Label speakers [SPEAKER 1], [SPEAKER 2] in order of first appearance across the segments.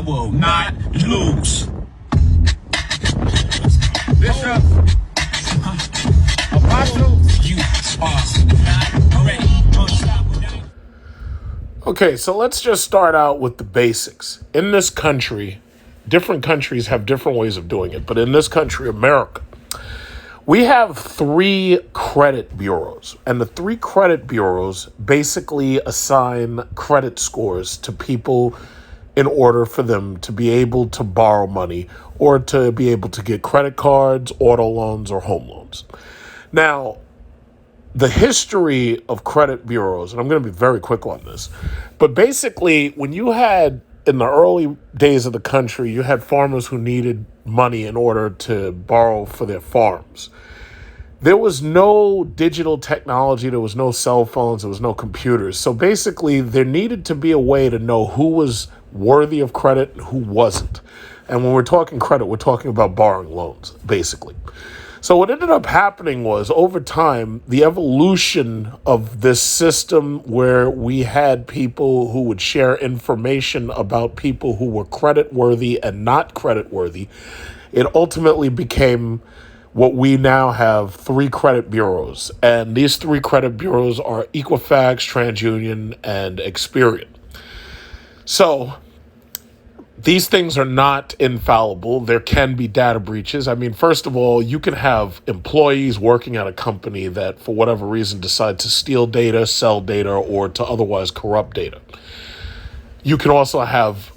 [SPEAKER 1] will not lose. Bishop, Apostle, you are not ready.
[SPEAKER 2] Okay, so let's just start out with the basics. In this country, different countries have different ways of doing it, but in this country, America, we have 3 credit bureaus, and the 3 credit bureaus basically assign credit scores to people in order for them to be able to borrow money or to be able to get credit cards, auto loans, or home loans. Now, the history of credit bureaus, and I'm going to be very quick on this, but basically when you had, in the early days of the country, you had farmers who needed money in order to borrow for their farms. There was no digital technology, there was no cell phones, there was no computers. So basically there needed to be a way to know who was worthy of credit and who wasn't. And when we're talking credit, we're talking about borrowing loans, basically. So what ended up happening was, over time, the evolution of this system where we had people who would share information about people who were creditworthy and not creditworthy, it ultimately became what we now have 3 credit bureaus. And these 3 credit bureaus are Equifax, TransUnion, and Experian. So these things are not infallible. There can be data breaches. I mean, first of all, you can have employees working at a company that, for whatever reason, decide to steal data, sell data, or to otherwise corrupt data. You can also have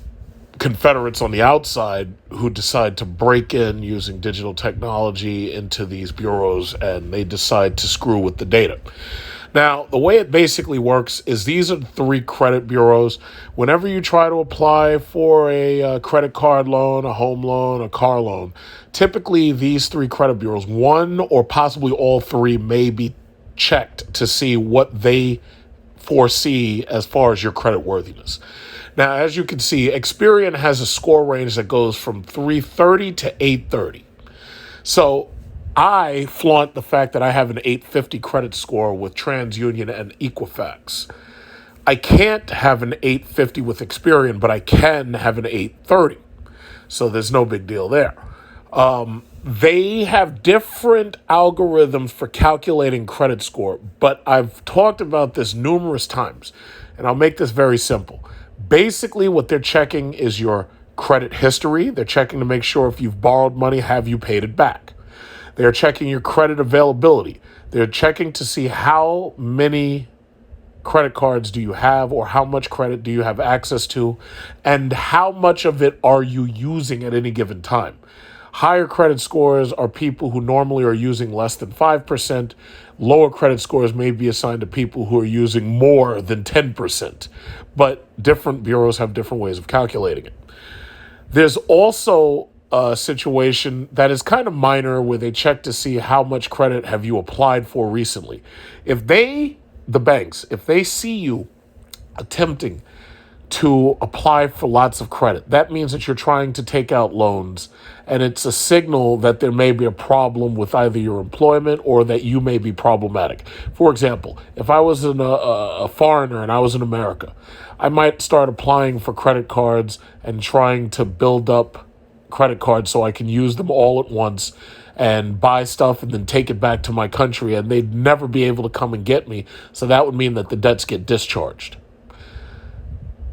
[SPEAKER 2] Confederates on the outside who decide to break in using digital technology into these bureaus, and they decide to screw with the data. Now, the way it basically works is these are 3 credit bureaus. Whenever you try to apply for a credit card loan, a home loan, a car loan, typically these 3 credit bureaus, one or possibly all 3, may be checked to see what they foresee as far as your credit worthiness. Now, as you can see, Experian has a score range that goes from 330 to 830. So I flaunt the fact that I have an 850 credit score with TransUnion and Equifax. I can't have an 850 with Experian, but I can have an 830. So there's no big deal there. They have different algorithms for calculating credit score, but I've talked about this numerous times, and I'll make this very simple. Basically, what they're checking is your credit history. They're checking to make sure if you've borrowed money, have you paid it back? They're checking your credit availability. They're checking to see how many credit cards do you have, or how much credit do you have access to, and how much of it are you using at any given time. Higher credit scores are people who normally are using less than 5%. Lower credit scores may be assigned to people who are using more than 10%. But different bureaus have different ways of calculating it. There's also a situation that is kind of minor where they check to see how much credit have you applied for recently. If the banks, if they see you attempting to apply for lots of credit, that means that you're trying to take out loans, and it's a signal that there may be a problem with either your employment or that you may be problematic. For example, if I was a foreigner and I was in America, I might start applying for credit cards and trying to build up credit cards so I can use them all at once and buy stuff and then take it back to my country, and they'd never be able to come and get me. So that would mean that the debts get discharged.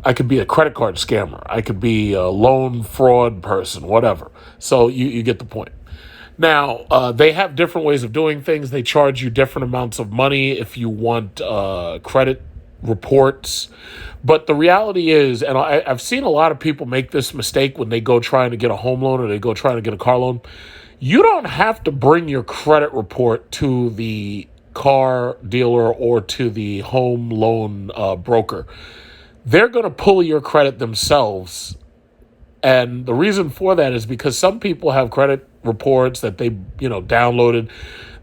[SPEAKER 2] I could be a credit card scammer. I could be a loan fraud person, whatever. So you get the point. Now, they have different ways of doing things. They charge you different amounts of money if you want credit reports. But the reality is, and I've seen a lot of people make this mistake when they go trying to get a home loan or they go trying to get a car loan. You don't have to bring your credit report to the car dealer or to the home loan broker. They're going to pull your credit themselves. And the reason for that is because some people have credit reports that they, downloaded.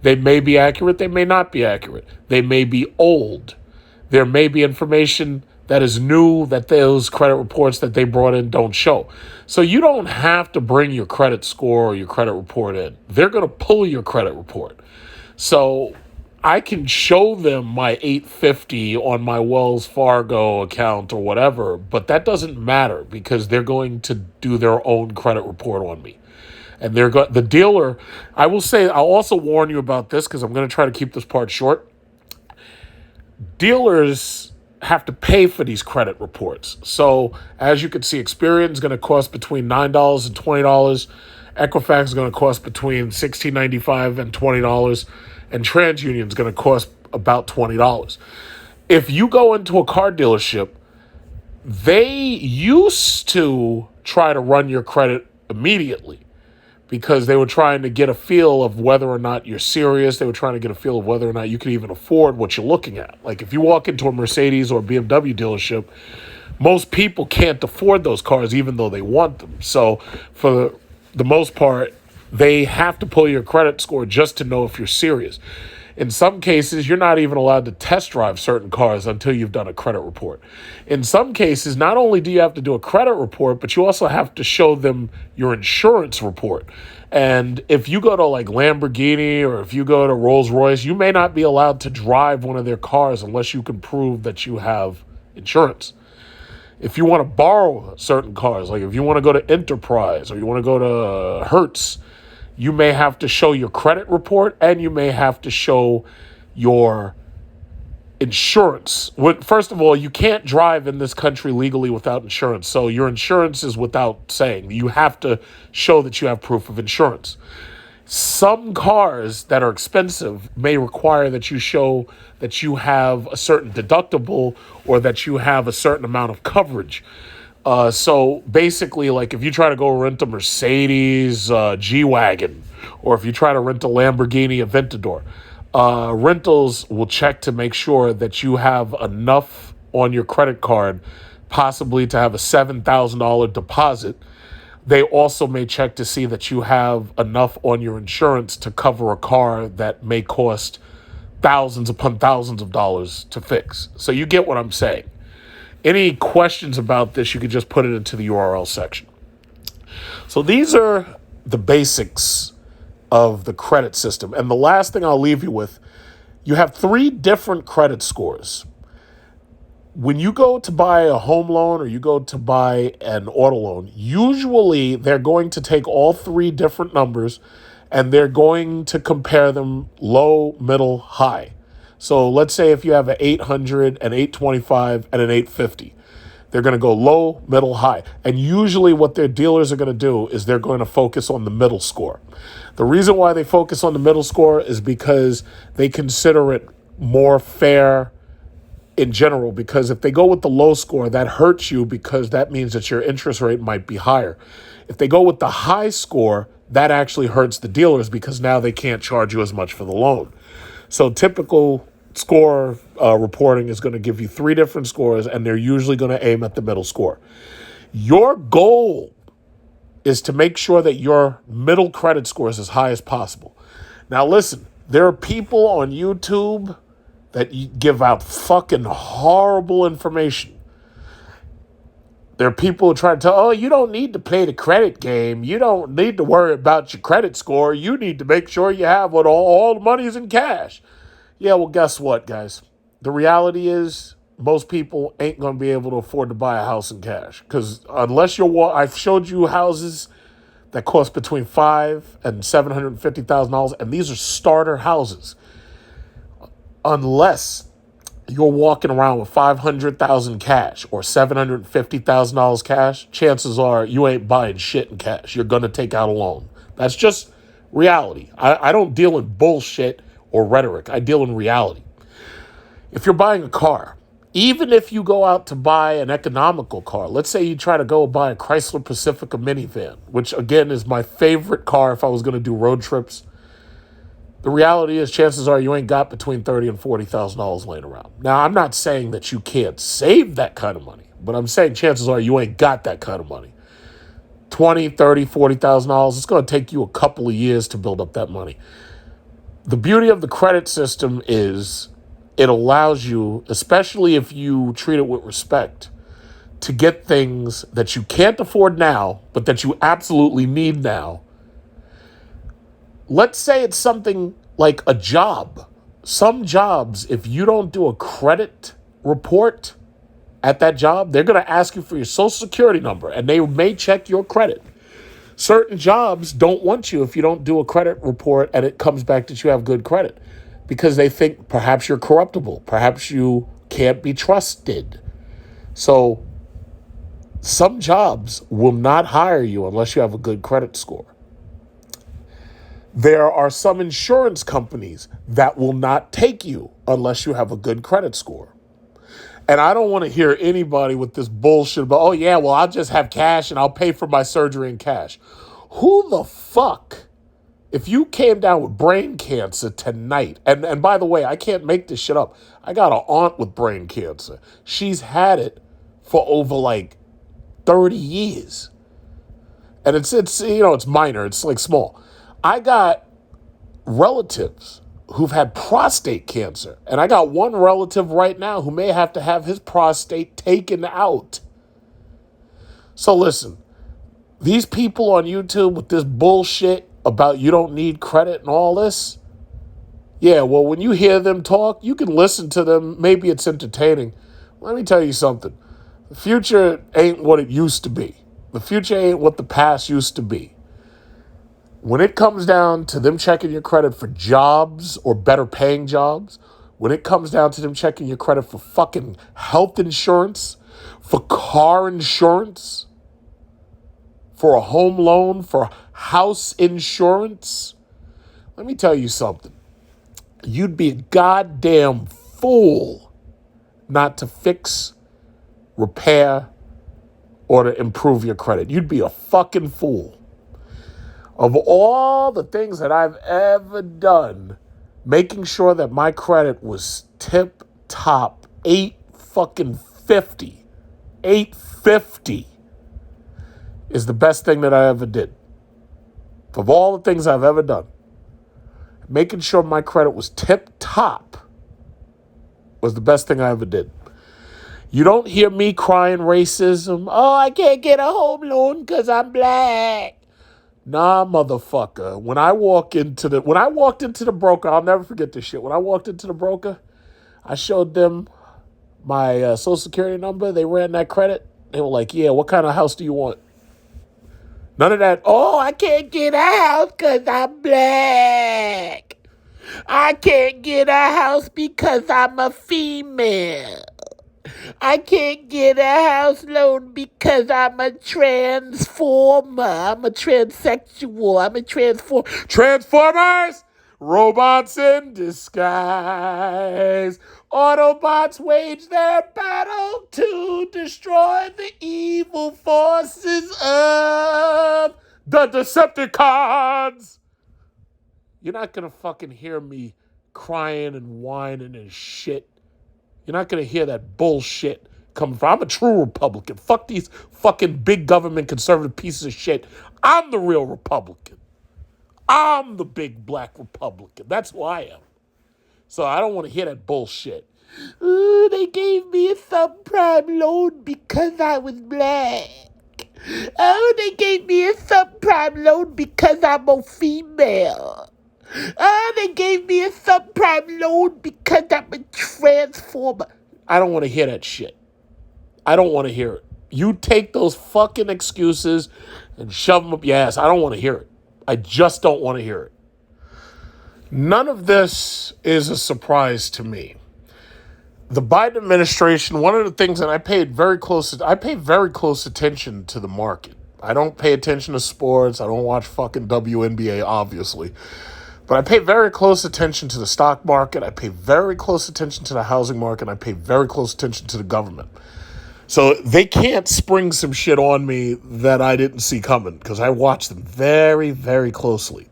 [SPEAKER 2] They may be accurate. They may not be accurate. They may be old. There may be information that is new that those credit reports that they brought in don't show. So you don't have to bring your credit score or your credit report in. They're going to pull your credit report. So I can show them my 850 on my Wells Fargo account or whatever, but that doesn't matter because they're going to do their own credit report on me. And the dealer, I will say, I'll also warn you about this because I'm going to try to keep this part short. Dealers have to pay for these credit reports. So as you can see, Experian is going to cost between $9 and $20. Equifax is going to cost between $16.95 and $20. And TransUnion is going to cost about $20. If you go into a car dealership, they used to try to run your credit immediately because they were trying to get a feel of whether or not you're serious. They were trying to get a feel of whether or not you can even afford what you're looking at. Like if you walk into a Mercedes or BMW dealership, most people can't afford those cars even though they want them. So for the most part, they have to pull your credit score just to know if you're serious. In some cases, you're not even allowed to test drive certain cars until you've done a credit report. In some cases, not only do you have to do a credit report, but you also have to show them your insurance report. And if you go to like Lamborghini or if you go to Rolls Royce, you may not be allowed to drive one of their cars unless you can prove that you have insurance. If you want to borrow certain cars, like if you want to go to Enterprise or you want to go to Hertz, you may have to show your credit report and you may have to show your insurance. First of all, you can't drive in this country legally without insurance. So your insurance is without saying. You have to show that you have proof of insurance. Some cars that are expensive may require that you show that you have a certain deductible or that you have a certain amount of coverage. So basically, like if you try to go rent a Mercedes G-Wagon, or if you try to rent a Lamborghini Aventador, rentals will check to make sure that you have enough on your credit card, possibly to have a $7,000 deposit. They also may check to see that you have enough on your insurance to cover a car that may cost thousands upon thousands of dollars to fix. So you get what I'm saying. Any questions about this, you can just put it into the URL section. So these are the basics of the credit system. And the last thing I'll leave you with, you have 3 different credit scores. When you go to buy a home loan or you go to buy an auto loan, usually they're going to take all 3 different numbers and they're going to compare them low, middle, high. So let's say if you have an 800, an 825, and an 850. They're going to go low, middle, high. And usually what their dealers are going to do is they're going to focus on the middle score. The reason why they focus on the middle score is because they consider it more fair in general, because if they go with the low score, that hurts you because that means that your interest rate might be higher. If they go with the high score, that actually hurts the dealers because now they can't charge you as much for the loan. So typical score reporting is going to give you 3 different scores, and they're usually going to aim at the middle score. Your goal is to make sure that your middle credit score is as high as possible. Now listen, there are people on YouTube that give out fucking horrible information. There are people who try to tell, oh, you don't need to play the credit game. You don't need to worry about your credit score. You need to make sure you have what all the money is in cash. Yeah, well, guess what, guys? The reality is most people ain't going to be able to afford to buy a house in cash. Because unless I've showed you houses that cost between $500,000 and $750,000, and these are starter houses. Unless you're walking around with $500,000 cash or $750,000 cash, chances are you ain't buying shit in cash. You're going to take out a loan. That's just reality. I don't deal in bullshit or rhetoric. I deal in reality. If you're buying a car, even if you go out to buy an economical car, let's say you try to go buy a Chrysler Pacifica minivan, which again is my favorite car if I was going to do road trips. The reality is, chances are you ain't got between $30,000 and $40,000 laying around. Now, I'm not saying that you can't save that kind of money, but I'm saying chances are you ain't got that kind of money. $20,000, $30,000, $40,000, it's going to take you a couple of years to build up that money. The beauty of the credit system is it allows you, especially if you treat it with respect, to get things that you can't afford now, but that you absolutely need now. Let's say it's something like a job. Some jobs, if you don't do a credit report at that job, they're going to ask you for your social security number and they may check your credit. Certain jobs don't want you if you don't do a credit report and it comes back that you have good credit because they think perhaps you're corruptible, perhaps you can't be trusted. So some jobs will not hire you unless you have a good credit score. There are some insurance companies that will not take you unless you have a good credit score. And I don't want to hear anybody with this bullshit about, oh yeah, well, I'll just have cash and I'll pay for my surgery in cash. Who the fuck, if you came down with brain cancer tonight, and by the way, I can't make this shit up. I got an aunt with brain cancer. She's had it for over like 30 years. And it's it's minor, it's like small. I got relatives who've had prostate cancer. And I got one relative right now who may have to have his prostate taken out. So listen, these people on YouTube with this bullshit about you don't need credit and all this, yeah, well, when you hear them talk, you can listen to them. Maybe it's entertaining. Let me tell you something. The future ain't what it used to be. The future ain't what the past used to be. When it comes down to them checking your credit for jobs or better paying jobs, when it comes down to them checking your credit for fucking health insurance, for car insurance, for a home loan, for house insurance, let me tell you something. You'd be a goddamn fool not to fix, repair, or to improve your credit. You'd be a fucking fool. Of all the things that I've ever done, making sure that my credit was tip top 850 is the best thing that I ever did. Of all the things I've ever done, making sure my credit was tip top was the best thing I ever did. You don't hear me crying racism. Oh, I can't get a home loan because I'm black. Nah, motherfucker. When I walked into the broker, I'll never forget this shit. When I walked into the broker, I showed them my social security number. They ran that credit. They were like, yeah, what kind of house do you want? None of that, oh, I can't get a house because I'm black. I can't get a house because I'm a female. I can't get a house loan because I'm a transformer. I'm a transsexual. I'm a Transformers! Robots in disguise. Autobots wage their battle to destroy the evil forces of the Decepticons. You're not going to fucking hear me crying and whining and shit. You're not going to hear that bullshit coming from. I'm a true Republican. Fuck these fucking big government conservative pieces of shit. I'm the real Republican. I'm the big black Republican. That's who I am. So I don't want to hear that bullshit. Ooh, they gave me a subprime loan because I was black. Oh, they gave me a subprime loan because I'm a female. Oh, they gave me a subprime loan because I'm a transformer. I don't want to hear that shit. I don't want to hear it. You take those fucking excuses and shove them up your ass. I don't want to hear it. I just don't want to hear it. None of this is a surprise to me. The Biden administration, one of the things that I pay very close attention to the market. I don't pay attention to sports. I don't watch fucking WNBA, obviously. But I pay very close attention to the stock market. I pay very close attention to the housing market. I pay very close attention to the government. So they can't spring some shit on me that I didn't see coming because I watch them very, very closely.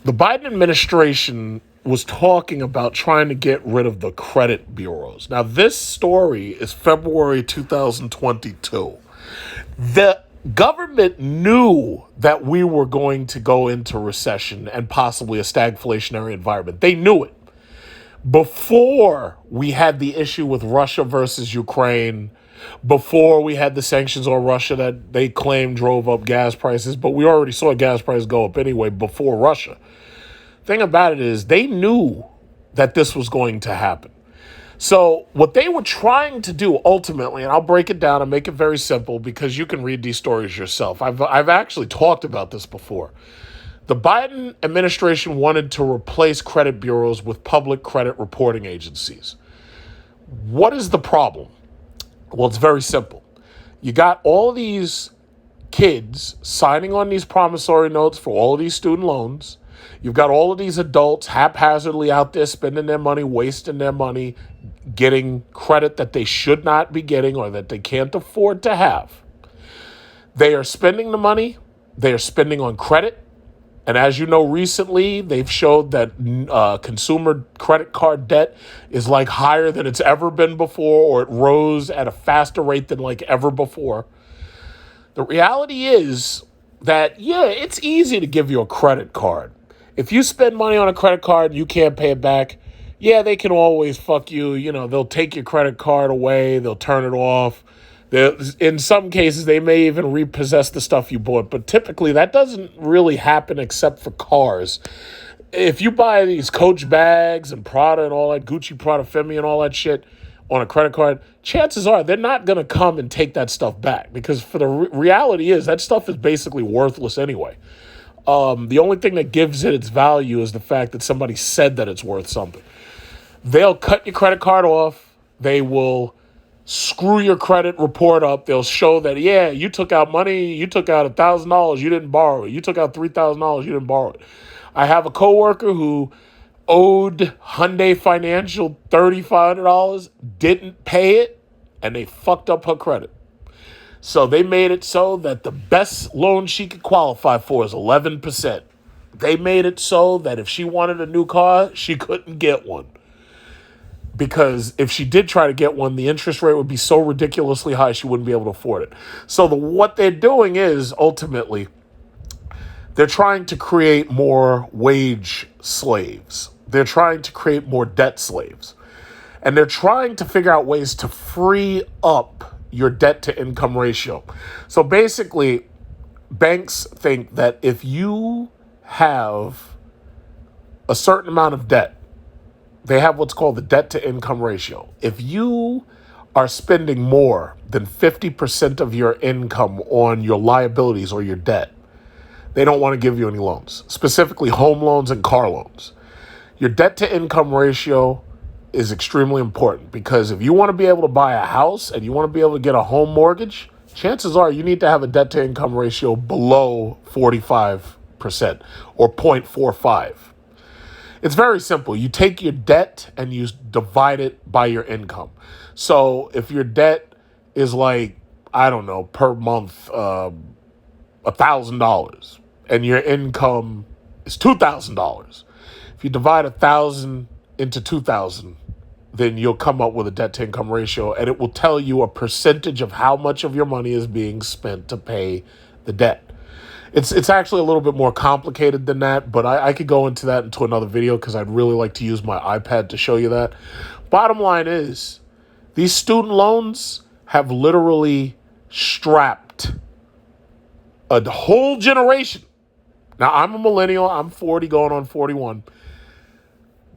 [SPEAKER 2] The Biden administration was talking about trying to get rid of the credit bureaus. Now, this story is February 2022. The government knew that we were going to go into recession and possibly a stagflationary environment. They knew it. Before we had the issue with Russia versus Ukraine, before we had the sanctions on Russia that they claimed drove up gas prices, but we already saw gas prices go up anyway before Russia. Thing about it is they knew that this was going to happen. So what they were trying to do ultimately, and I'll break it down and make it very simple because you can read these stories yourself. I've actually talked about this before. The Biden administration wanted to replace credit bureaus with public credit reporting agencies. What is the problem? Well, it's very simple. You got all these kids signing on these promissory notes for all of these student loans. You've got all of these adults haphazardly out there spending their money, wasting their money, getting credit that they should not be getting or that they can't afford to have. They are spending the money. They are spending on credit. And as you know, recently, they've showed that consumer credit card debt is like higher than it's ever been before, or it rose at a faster rate than like ever before. The reality is that, yeah, it's easy to give you a credit card. If you spend money on a credit card and you can't pay it back, yeah, they can always fuck you. You know, they'll take your credit card away. They'll turn it off. In some cases, they may even repossess the stuff you bought. But typically, that doesn't really happen except for cars. If you buy these Coach bags and Prada and all that, Gucci, Prada, Femi and all that shit on a credit card, chances are they're not going to come and take that stuff back. Because for the reality is that stuff is basically worthless anyway. The only thing that gives it its value is the fact that somebody said that it's worth something. They'll cut your credit card off. They will screw your credit report up. They'll show that, yeah, you took out money. You took out $1,000. You didn't borrow it. You took out $3,000. You didn't borrow it. I have a coworker who owed Hyundai Financial $3,500, didn't pay it, and they fucked up her credit. So they made it so that the best loan she could qualify for is 11%. They made it so that if she wanted a new car, she couldn't get one. Because if she did try to get one, the interest rate would be so ridiculously high she wouldn't be able to afford it. So what they're doing is, ultimately, they're trying to create more wage slaves. They're trying to create more debt slaves. And they're trying to figure out ways to free up your debt-to-income ratio. So basically, banks think that if you have a certain amount of debt, they have what's called the debt-to-income ratio. If you are spending more than 50% of your income on your liabilities or your debt, they don't want to give you any loans, specifically home loans and car loans. Your debt-to-income ratio is extremely important because if you want to be able to buy a house and you want to be able to get a home mortgage, chances are you need to have a debt-to-income ratio below 45% or 0.45. It's very simple. You take your debt and you divide it by your income. So if your debt is like, I don't know, per month, $1,000 and your income is $2,000. If you divide 1,000 into 2,000, then you'll come up with a debt to income ratio and it will tell you a percentage of how much of your money is being spent to pay the debt. It's actually a little bit more complicated than that, but I could go into that into another video because I'd really like to use my iPad to show you that. Bottom line is, these student loans have literally strapped a whole generation. Now, I'm a millennial. I'm 40 going on 41.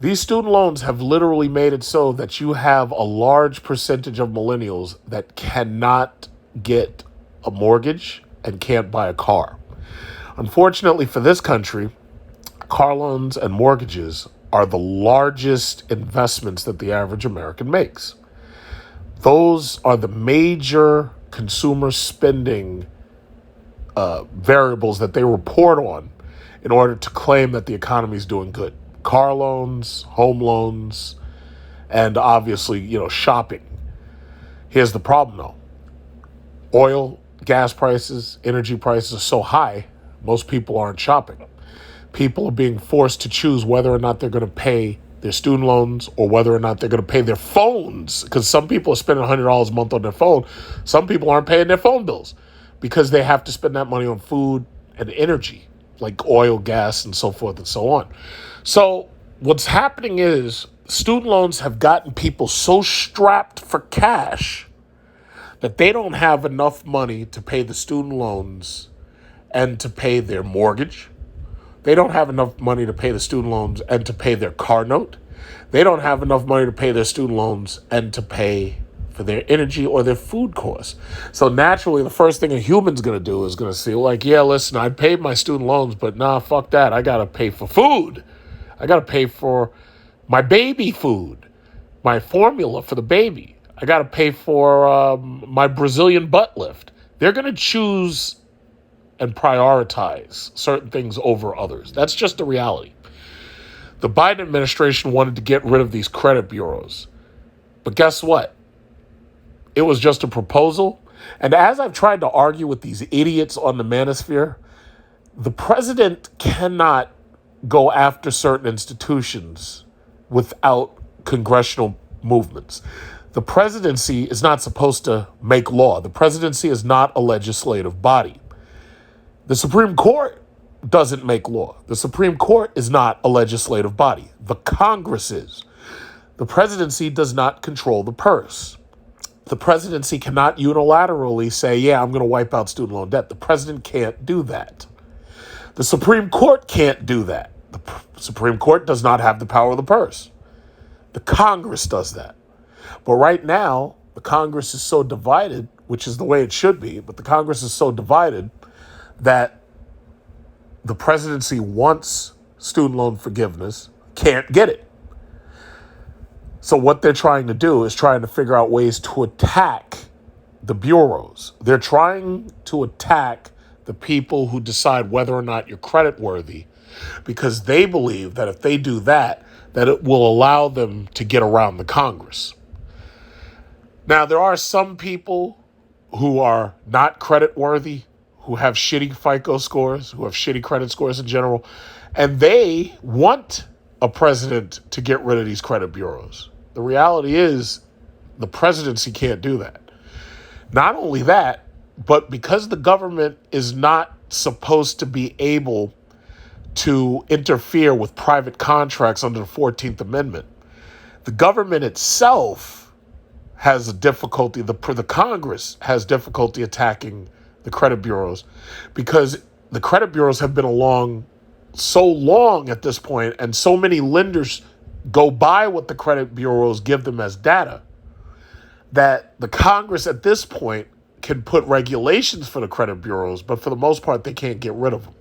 [SPEAKER 2] These student loans have literally made it so that you have a large percentage of millennials that cannot get a mortgage and can't buy a car. Unfortunately for this country, car loans and mortgages are the largest investments that the average American makes. Those are the major consumer spending variables that they report on in order to claim that the economy is doing good. Car loans, home loans, and obviously, shopping. Here's the problem, though. Oil, gas prices, energy prices are so high, most people aren't shopping. People are being forced to choose whether or not they're going to pay their student loans or whether or not they're going to pay their phones, because some people are spending $100 a month on their phone. Some people aren't paying their phone bills because they have to spend that money on food and energy, like oil, gas, and so forth and so on. So what's happening is student loans have gotten people so strapped for cash that they don't have enough money to pay the student loans and to pay their mortgage. They don't have enough money to pay the student loans and to pay their car note. They don't have enough money to pay their student loans and to pay for their energy or their food costs. So naturally, the first thing a human's going to do is going to see, like, yeah, listen, I paid my student loans, but nah, fuck that. I got to pay for food. I got to pay for my baby food, my formula for the baby. I got to pay for my Brazilian butt lift. They're going to choose and prioritize certain things over others. That's just the reality. The Biden administration wanted to get rid of these credit bureaus. But guess what? It was just a proposal. And as I've tried to argue with these idiots on the manosphere, the president cannot go after certain institutions without congressional movements. The presidency is not supposed to make law. The presidency is not a legislative body. The Supreme Court doesn't make law. The Supreme Court is not a legislative body. The Congress is. The presidency does not control the purse. The presidency cannot unilaterally say, yeah, I'm going to wipe out student loan debt. The president can't do that. The Supreme Court can't do that. The Supreme Court does not have the power of the purse. The Congress does that. But right now, the Congress is so divided, which is the way it should be, but the Congress is so divided that the presidency wants student loan forgiveness, can't get it. So what they're trying to do is trying to figure out ways to attack the bureaus. They're trying to attack the people who decide whether or not you're credit worthy, because they believe that if they do that, that it will allow them to get around the Congress. Now, there are some people who are not credit worthy, who have shitty FICO scores, who have shitty credit scores in general, and they want a president to get rid of these credit bureaus. The reality is the presidency can't do that. Not only that, but because the government is not supposed to be able to interfere with private contracts under the 14th Amendment, the government itself has a difficulty, the Congress has difficulty attacking the credit bureaus, because the credit bureaus have been along so long at this point, and so many lenders go by what the credit bureaus give them as data, that the Congress at this point can put regulations for the credit bureaus, but for the most part, they can't get rid of them.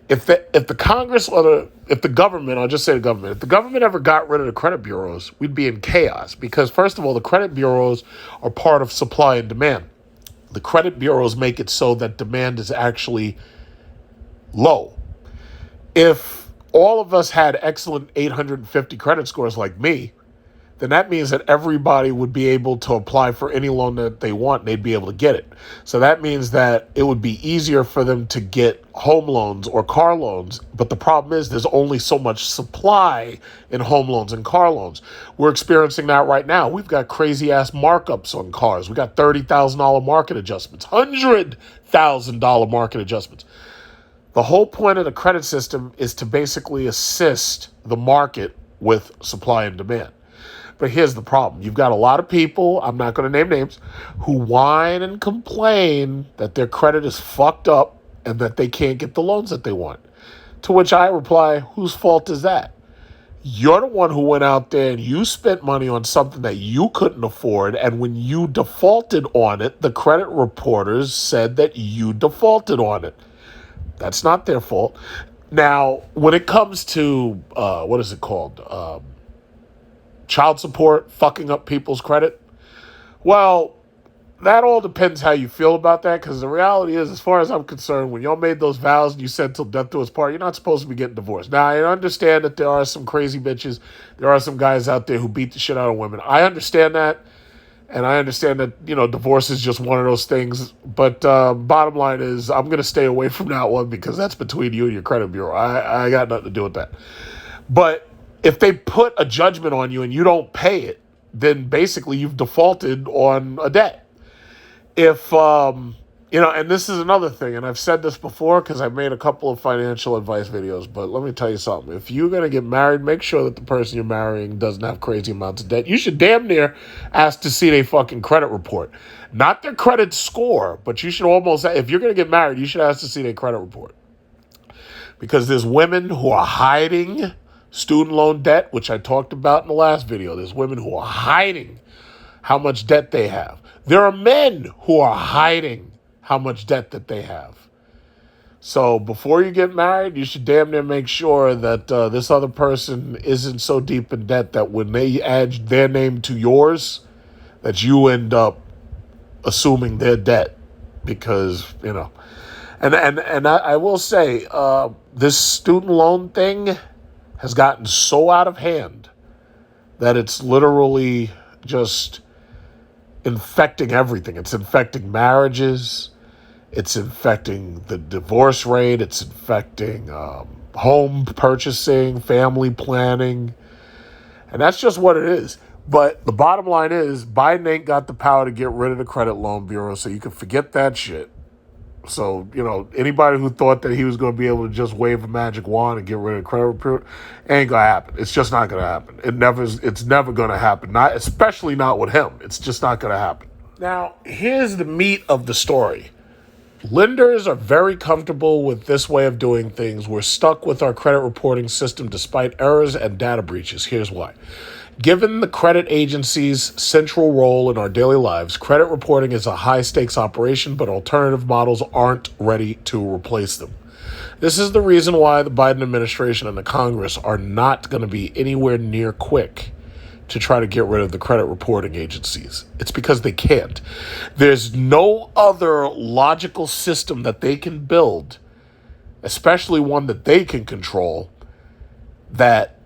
[SPEAKER 2] If the Congress or if the government, I'll just say the government, if the government ever got rid of the credit bureaus, we'd be in chaos, because first of all, the credit bureaus are part of supply and demand. The credit bureaus make it so that demand is actually low. If all of us had excellent 850 credit scores like me, then that means that everybody would be able to apply for any loan that they want and they'd be able to get it. So that means that it would be easier for them to get home loans or car loans. But the problem is there's only so much supply in home loans and car loans. We're experiencing that right now. We've got crazy ass markups on cars. We got $30,000 market adjustments, $100,000 market adjustments. The whole point of the credit system is to basically assist the market with supply and demand. But here's the problem. You've got a lot of people, I'm not going to name names, who whine and complain that their credit is fucked up and that they can't get the loans that they want. To which I reply, whose fault is that? You're the one who went out there and you spent money on something that you couldn't afford, and when you defaulted on it, the credit reporters said that you defaulted on it. That's not their fault. Now, when it comes to, what is it called? Child support, fucking up people's credit. Well, that all depends how you feel about that, because the reality is, as far as I'm concerned, when y'all made those vows and you said till death do us part, you're not supposed to be getting divorced. Now, I understand that there are some crazy bitches. There are some guys out there who beat the shit out of women. I understand that. And I understand that, you know, divorce is just one of those things. But bottom line is, I'm going to stay away from that one, because that's between you and your credit bureau. I got nothing to do with that. But if they put a judgment on you and you don't pay it, then basically you've defaulted on a debt. If, and this is another thing, and I've said this before because I've made a couple of financial advice videos, but let me tell you something. If you're going to get married, make sure that the person you're marrying doesn't have crazy amounts of debt. You should damn near ask to see their fucking credit report. Not their credit score, but you should almost, if you're going to get married, you should ask to see their credit report. Because there's women who are hiding Student loan debt, which I talked about in the last video. There's women who are hiding how much debt they have. There are men who are hiding how much debt that they have. So before you get married, you should damn near make sure that this other person isn't so deep in debt that when they add their name to yours, that you end up assuming their debt. Because, and I will say, this student loan thing has gotten so out of hand that it's literally just infecting everything. It's infecting marriages. It's infecting the divorce rate. It's infecting home purchasing, family planning. And that's just what it is. But the bottom line is Biden ain't got the power to get rid of the credit loan bureau, so you can forget that shit. So, anybody who thought that he was going to be able to just wave a magic wand and get rid of the credit bureau ain't going to happen. It's just not going to happen. It's never going to happen. Especially not with him. It's just not going to happen. Now, here's the meat of the story. Lenders are very comfortable with this way of doing things. We're stuck with our credit reporting system despite errors and data breaches. Here's why. Given the credit agency's central role in our daily lives, credit reporting is a high-stakes operation, but alternative models aren't ready to replace them. This is the reason why the Biden administration and the Congress are not going to be anywhere near quick to try to get rid of the credit reporting agencies. It's because they can't. There's no other logical system that they can build, especially one that they can control, that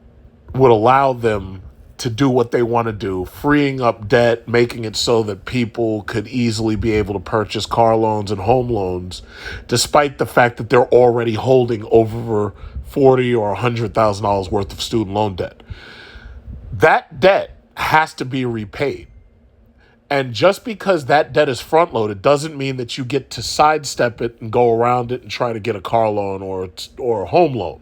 [SPEAKER 2] would allow them to do what they want to do, freeing up debt, making it so that people could easily be able to purchase car loans and home loans, despite the fact that they're already holding over $40,000 or $100,000 worth of student loan debt. That debt has to be repaid. And just because that debt is front-loaded doesn't mean that you get to sidestep it and go around it and try to get a car loan or a home loan.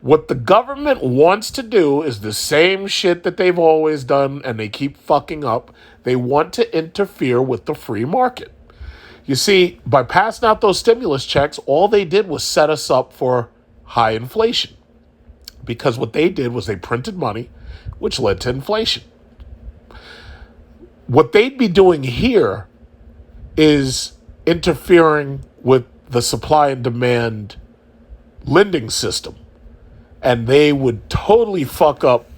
[SPEAKER 2] What the government wants to do is the same shit that they've always done, and they keep fucking up. They want to interfere with the free market. You see, by passing out those stimulus checks, all they did was set us up for high inflation. Because what they did was they printed money, which led to inflation. What they'd be doing here is interfering with the supply and demand lending system. And they would totally fuck up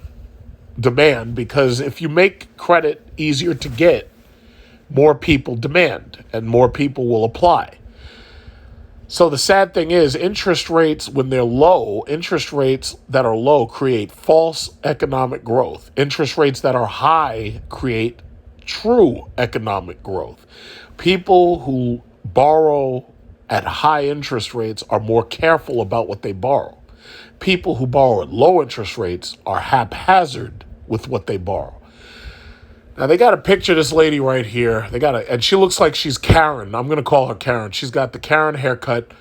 [SPEAKER 2] demand, because if you make credit easier to get, more people demand and more people will apply. So the sad thing is, interest rates, when they're low, interest rates that are low create false economic growth. Interest rates that are high create true economic growth. People who borrow at high interest rates are more careful about what they borrow. People who borrow at low interest rates are haphazard with what they borrow. Now, they got a picture of this lady right here. And she looks like she's Karen. I'm going to call her Karen. She's got the Karen haircut.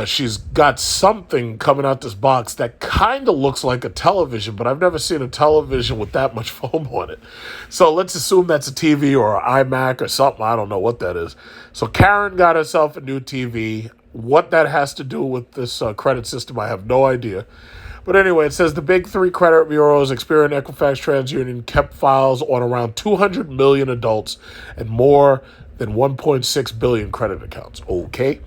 [SPEAKER 2] She's got something coming out this box that kind of looks like a television, but I've never seen a television with that much foam on it. So let's assume that's a TV or an iMac or something. I don't know what that is. So Karen got herself a new TV. What that has to do with this credit system, I have no idea. But anyway, it says the big three credit bureaus, Experian, Equifax, TransUnion, kept files on around 200 million adults and more than 1.6 billion credit accounts. Okay.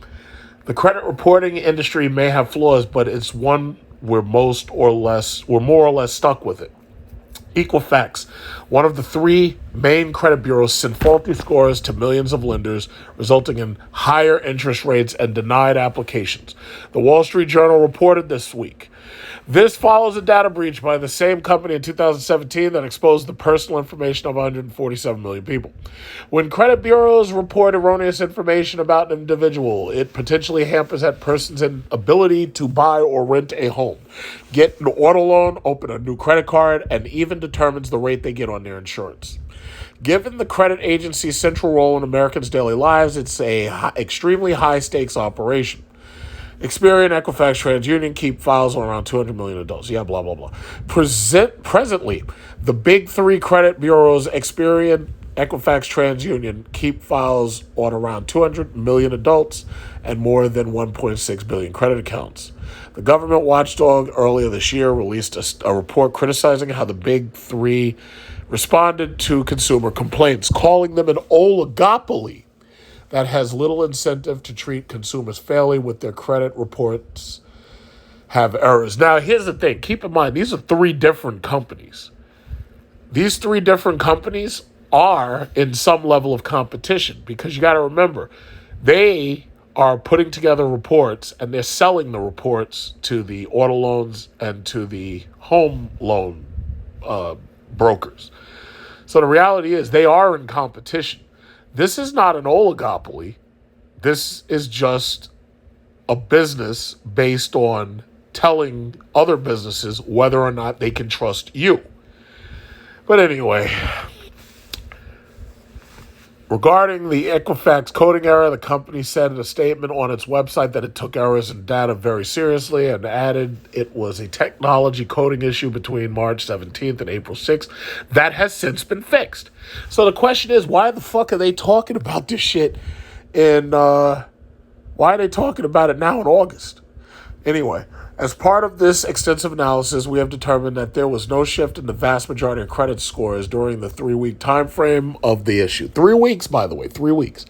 [SPEAKER 2] The credit reporting industry may have flaws, but it's one we're more or less stuck with it. Equifax, one of the three main credit bureaus, sent faulty scores to millions of lenders, resulting in higher interest rates and denied applications. The Wall Street Journal reported this week. This follows a data breach by the same company in 2017 that exposed the personal information of 147 million people. When credit bureaus report erroneous information about an individual, it potentially hampers that person's ability to buy or rent a home, get an auto loan, open a new credit card, and even determines the rate they get on their insurance. Given the credit agency's central role in Americans' daily lives, it's an extremely high-stakes operation. Experian, Equifax, TransUnion keep files on around 200 million adults. Yeah, blah, blah, blah. Presently, the big three credit bureaus, Experian, Equifax TransUnion keep files on around 200 million adults and more than 1.6 billion credit accounts. The government watchdog earlier this year released a report criticizing how the big three responded to consumer complaints, calling them an oligopoly that has little incentive to treat consumers fairly with their credit reports have errors. Now, here's the thing. Keep in mind, these are three different companies. These three different companies are in some level of competition because you got to remember, they are putting together reports and they're selling the reports to the auto loans and to the home loan brokers. So the reality is they are in competition. This is not an oligopoly. This is just a business based on telling other businesses whether or not they can trust you. But anyway, regarding the Equifax coding error, the company said in a statement on its website that it took errors in data very seriously and added it was a technology coding issue between March 17th and April 6th that has since been fixed. So the question is, why the fuck are they talking about this shit why are they talking about it now in August? Anyway, as part of this extensive analysis, we have determined that there was no shift in the vast majority of credit scores during the 3-week time frame of the issue. 3 weeks, by the way, 3 weeks.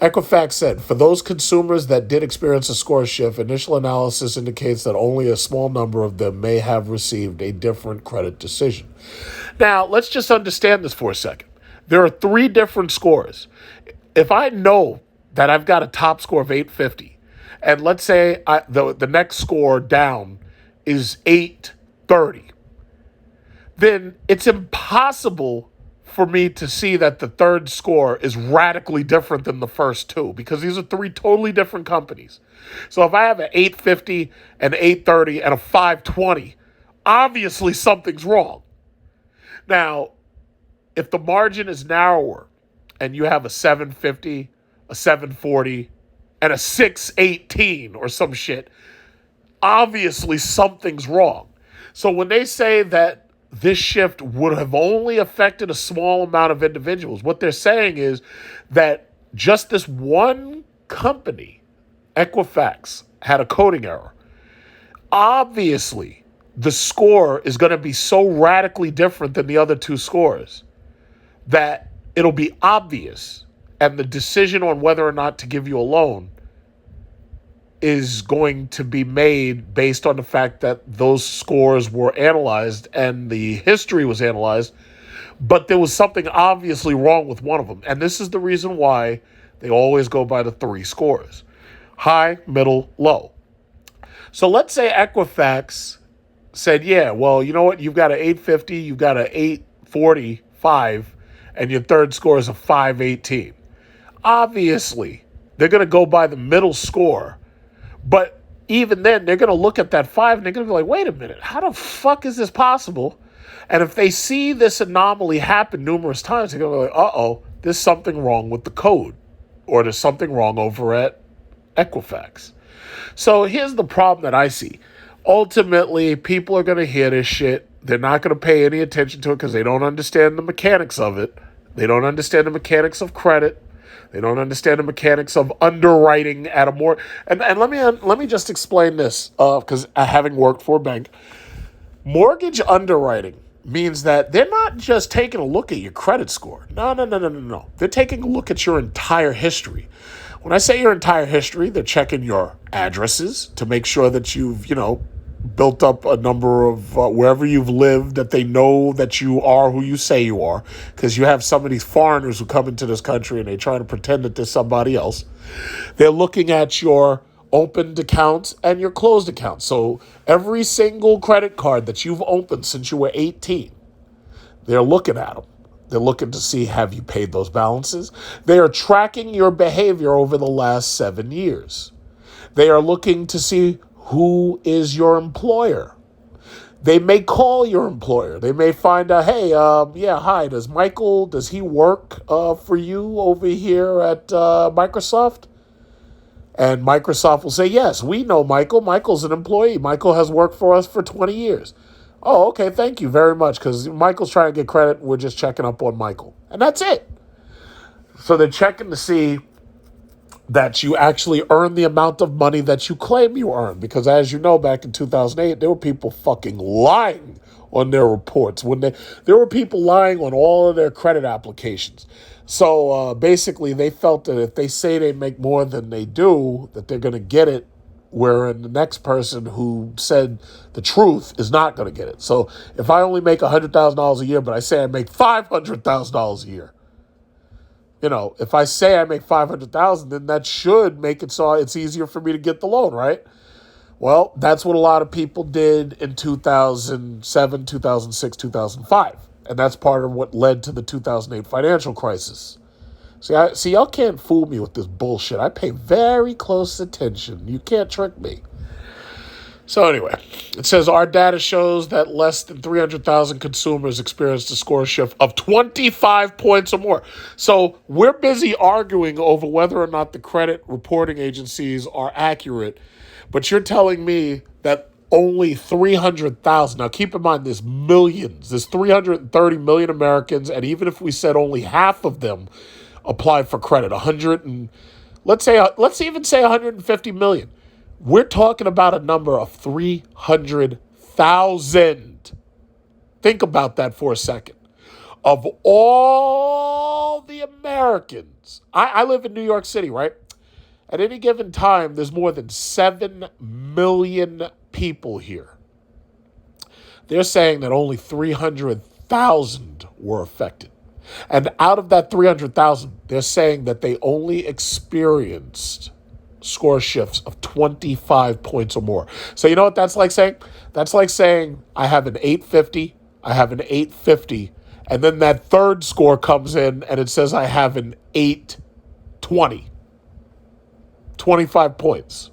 [SPEAKER 2] Equifax said, for those consumers that did experience a score shift, initial analysis indicates that only a small number of them may have received a different credit decision. Now, let's just understand this for a second. There are 3 different scores. If I know that I've got a top score of 850, and let's say the next score down is 830, then it's impossible for me to see that the third score is radically different than the first two because these are 3 totally different companies. So if I have an 850, an 830, and a 520, obviously something's wrong. Now, if the margin is narrower and you have a 750, a 740, and a 618 or some shit, obviously something's wrong. So when they say that this shift would have only affected a small amount of individuals, what they're saying is that just this one company, Equifax, had a coding error. Obviously, the score is going to be so radically different than the other 2 scores that it'll be obvious, and the decision on whether or not to give you a loan is going to be made based on the fact that those scores were analyzed and the history was analyzed, but there was something obviously wrong with one of them. And this is the reason why they always go by the 3 scores: high, middle, low. So let's say Equifax said, yeah, well, you know what? You've got an 850, you've got an 845, and your third score is a 518. Obviously, they're going to go by the middle score. But even then, they're going to look at that 5 and they're going to be like, wait a minute, how the fuck is this possible? And if they see this anomaly happen numerous times, they're going to be like, uh-oh, there's something wrong with the code. Or there's something wrong over at Equifax. So here's the problem that I see. Ultimately, people are going to hear this shit. They're not going to pay any attention to it because they don't understand the mechanics of it. They don't understand the mechanics of credit. They don't understand the mechanics of underwriting at a more... And let me just explain this, because having worked for a bank, mortgage underwriting means that they're not just taking a look at your credit score. No. They're taking a look at your entire history. When I say your entire history, they're checking your addresses to make sure that you've, built up a number of wherever you've lived, that they know that you are who you say you are, because you have some of these foreigners who come into this country and they try to pretend that they're somebody else. They're looking at your opened accounts and your closed accounts. So every single credit card that you've opened since you were 18, they're looking at them. They're looking to see, have you paid those balances? They are tracking your behavior over the last 7 years. They are looking to see who is your employer. They may call your employer. They may find out, hey, hi, does he work for you over here at Microsoft? And Microsoft will say, yes, we know Michael. Michael's an employee. Michael has worked for us for 20 years. Oh, okay, thank you very much, because Michael's trying to get credit. We're just checking up on Michael. And that's it. So they're checking to see that you actually earn the amount of money that you claim you earn. Because as you know, back in 2008, there were people fucking lying on their reports. There were people lying on all of their credit applications. So basically, they felt that if they say they make more than they do, that they're going to get it, wherein the next person who said the truth is not going to get it. So if I only make $100,000 a year, but I say I make $500,000 a year, if I say I make 500,000, then that should make it so it's easier for me to get the loan, right? Well, that's what a lot of people did in 2007, 2006, 2005. And that's part of what led to the 2008 financial crisis. See, y'all can't fool me with this bullshit. I pay very close attention. You can't trick me. So anyway, it says our data shows that less than 300,000 consumers experienced a score shift of 25 points or more. So we're busy arguing over whether or not the credit reporting agencies are accurate, but you're telling me that only 300,000. Now keep in mind there's millions. There's 330 million Americans, and even if we said only half of them applied for credit, let's even say 150 million. We're talking about a number of 300,000. Think about that for a second. Of all the Americans, I live in New York City, right? At any given time, there's more than 7 million people here. They're saying that only 300,000 were affected. And out of that 300,000, they're saying that they only experienced score shifts of 25 points or more. So you know what that's like saying? That's like saying I have an 850, I have an 850, and then that third score comes in and it says I have an 820. 25 points.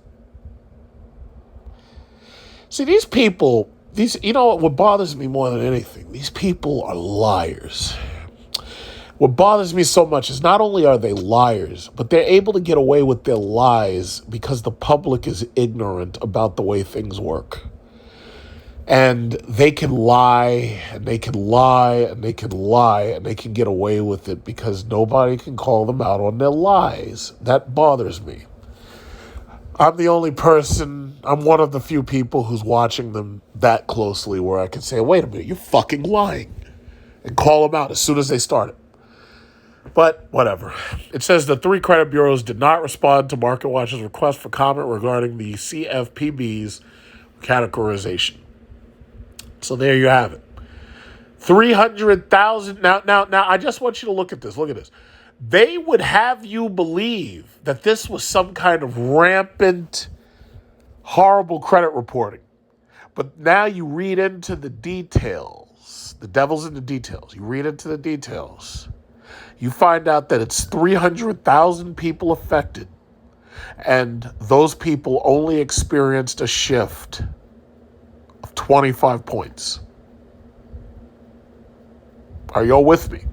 [SPEAKER 2] See, these people, what bothers me more than anything, these people are liars. What bothers me so much is not only are they liars, but they're able to get away with their lies because the public is ignorant about the way things work. And they can lie, and they can lie, and they can lie, and they can get away with it because nobody can call them out on their lies. That bothers me. I'm one of the few people who's watching them that closely where I can say, wait a minute, you're fucking lying. And call them out as soon as they start it. But whatever. It says the 3 credit bureaus did not respond to MarketWatch's request for comment regarding the CFPB's categorization. So there you have it. 300,000. Now, I just want you to look at this. Look at this. They would have you believe that this was some kind of rampant, horrible credit reporting. But now you read into the details. The devil's in the details. You read into the details. You find out that it's 300,000 people affected, and those people only experienced a shift of 25 points. Are y'all with me?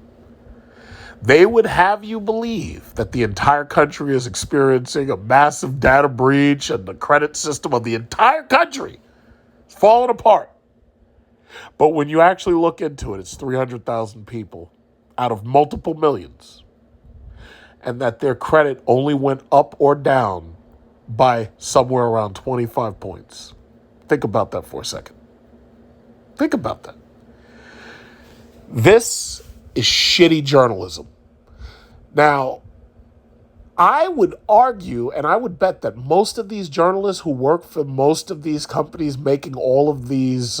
[SPEAKER 2] They would have you believe that the entire country is experiencing a massive data breach and the credit system of the entire country is falling apart. But when you actually look into it, it's 300,000 people out of multiple millions, and that their credit only went up or down by somewhere around 25 points. Think about that for a second. Think about that. This is shitty journalism. Now, I would argue, and I would bet that most of these journalists who work for most of these companies making all of these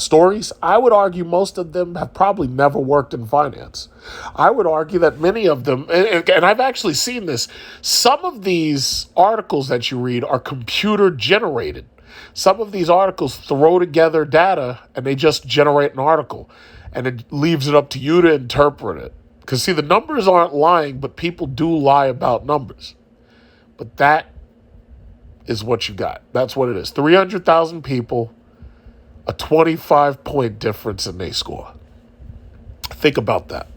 [SPEAKER 2] stories, I would argue most of them have probably never worked in finance. I would argue that many of them, and I've actually seen this, some of these articles that you read are computer generated. Some of these articles throw together data and they just generate an article, and it leaves it up to you to interpret it. Because, see, the numbers aren't lying, but people do lie about numbers. But that is what you got. That's what it is. 300,000 people, a 25-point difference in their score. Think about that.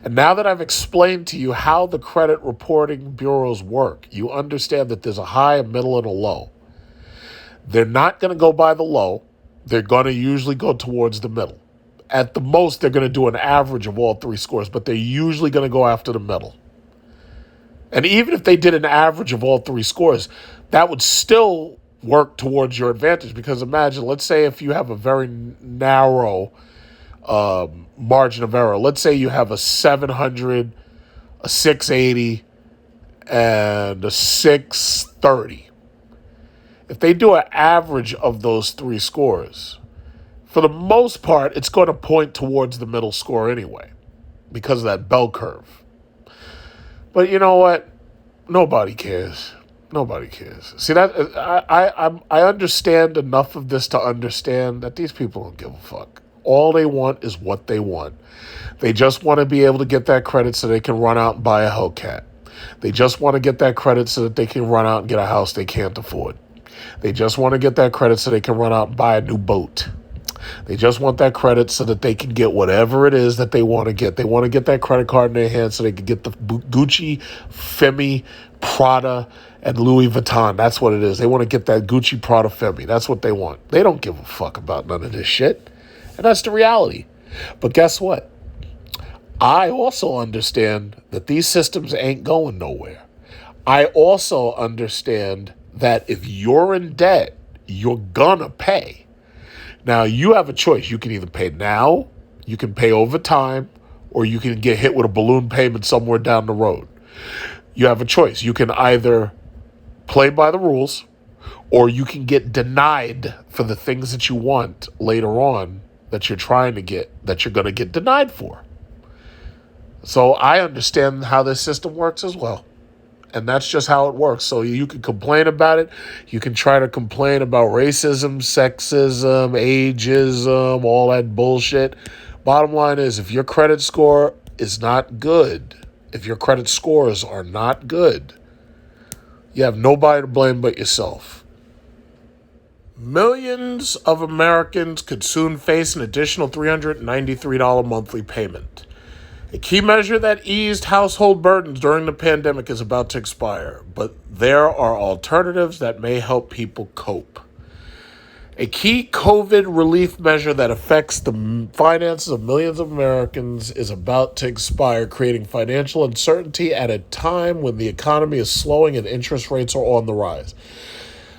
[SPEAKER 2] And now that I've explained to you how the credit reporting bureaus work, you understand that there's a high, a middle, and a low. They're not going to go by the low. They're going to usually go towards the middle. at the most, they're going to do an average of all three scores, but they're usually going to go after the middle. And even if they did an average of all three scores, that would still work towards your advantage. Because imagine, let's say if you have a very narrow margin of error. Let's say you have a 700, a 680, and a 630. If they do an average of those three scores, for the most part, it's going to point towards the middle score anyway because of that bell curve. But you know what? Nobody cares. Nobody cares. See, that I understand enough of this to understand that these people don't give a fuck. All they want is what they want. They just want to be able to get that credit so they can run out and buy a Hellcat. They just want to get that credit so that they can run out and get a house they can't afford. They just want to get that credit so they can run out and buy a new boat. They just want that credit so that they can get whatever it is that they want to get. They want to get that credit card in their hand so they can get the Gucci, Femi, Prada, and Louis Vuitton. That's what it is. They want to get that Gucci, Prada, Femi. That's what they want. They don't give a fuck about none of this shit. And that's the reality. But guess what? I also understand that these systems ain't going nowhere. I also understand that if you're in debt, you're gonna pay. Now, you have a choice. You can either pay now, you can pay over time, or you can get hit with a balloon payment somewhere down the road. You have a choice. You can either play by the rules, or you can get denied for the things that you want later on that you're trying to get, that you're going to get denied for. So I understand how this system works as well. And that's just how it works. So you can complain about it. You can try to complain about racism, sexism, ageism, all that bullshit. Bottom line is, if your credit score is not good, if your credit scores are not good, you have nobody to blame but yourself. Millions of Americans could soon face an additional $393 monthly payment. A key measure that eased household burdens during the pandemic is about to expire, but there are alternatives that may help people cope. A key COVID relief measure that affects the finances of millions of Americans is about to expire, creating financial uncertainty at a time when the economy is slowing and interest rates are on the rise.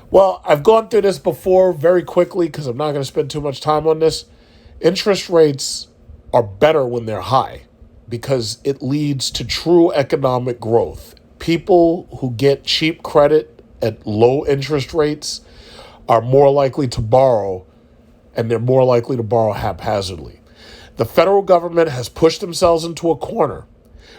[SPEAKER 2] Well, I've gone through this before very quickly because I'm not going to spend too much time on this. Interest rates are better when they're high because it leads to true economic growth. People who get cheap credit at low interest rates are more likely to borrow, and they're more likely to borrow haphazardly. The federal government has pushed themselves into a corner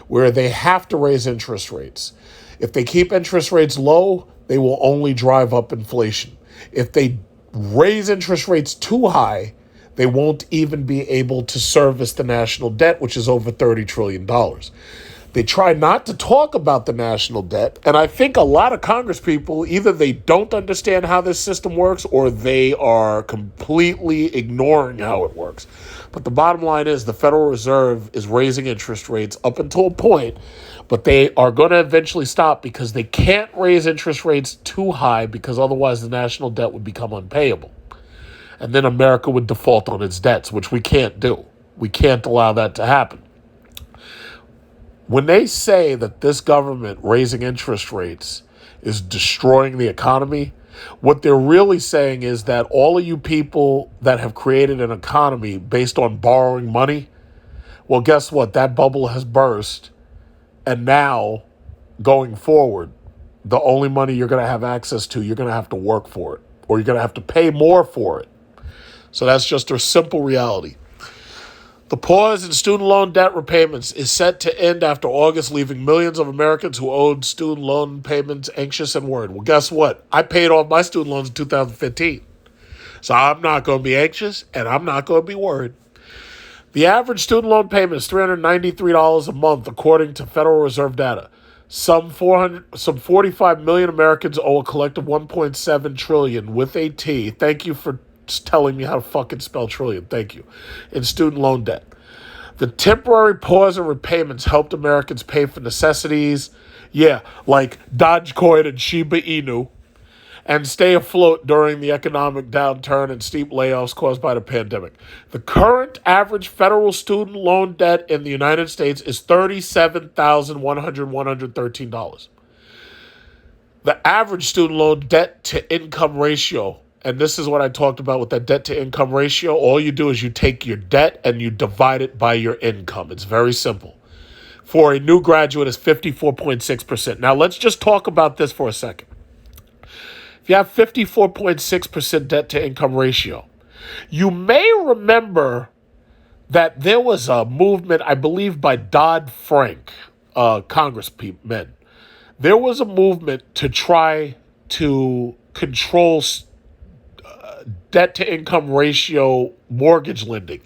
[SPEAKER 2] where they have to raise interest rates. If they keep interest rates low, they will only drive up inflation. If they raise interest rates too high, they won't even be able to service the national debt, which is over $30 trillion. They try not to talk about the national debt, and I think a lot of Congress people, either they don't understand how this system works or they are completely ignoring how it works. But the bottom line is the Federal Reserve is raising interest rates up until a point, but they are going to eventually stop because they can't raise interest rates too high because otherwise the national debt would become unpayable. And then America would default on its debts, which we can't do. We can't allow that to happen. When they say that this government raising interest rates is destroying the economy, what they're really saying is that all of you people that have created an economy based on borrowing money, well, guess what? That bubble has burst. And now, going forward, the only money you're going to have access to, you're going to have to work for it, or you're going to have to pay more for it. So that's just a simple reality. The pause in student loan debt repayments is set to end after August, leaving millions of Americans who owed student loan payments anxious and worried. Well, guess what? I paid off my student loans in 2015. So I'm not going to be anxious, and I'm not going to be worried. The average student loan payment is $393 a month, according to Federal Reserve data. Some 45 million Americans owe a collective $1.7 trillion with a T. Thank you for telling me how to fucking spell trillion. Thank you. In student loan debt. The temporary pause in repayments helped Americans pay for necessities, like Dogecoin and Shiba Inu, and stay afloat during the economic downturn and steep layoffs caused by the pandemic. The current average federal student loan debt in the United States is $37,113. The average student loan debt to income ratio, and this is what I talked about with that debt to income ratio, all you do is you take your debt and you divide it by your income. It's very simple. For a new graduate, it's 54.6%. Now, let's just talk about this for a second. If you have 54.6% debt to income ratio, you may remember that there was a movement, I believe, by Dodd-Frank, congressmen. There was a movement to try to control debt to income ratio mortgage lending.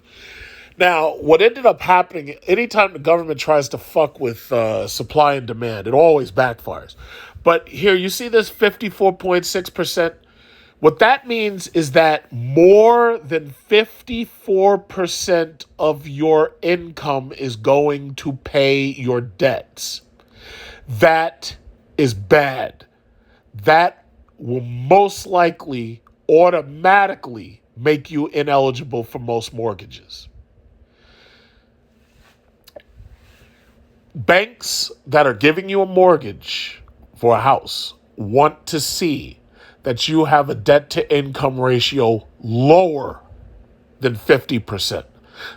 [SPEAKER 2] Now, what ended up happening, anytime the government tries to fuck with supply and demand, it always backfires. But here, you see this 54.6%? What that means is that more than 54% of your income is going to pay your debts. That is bad. That will most likely automatically make you ineligible for most mortgages. Banks that are giving you a mortgage for a house want to see that you have a debt to income ratio lower than 50%.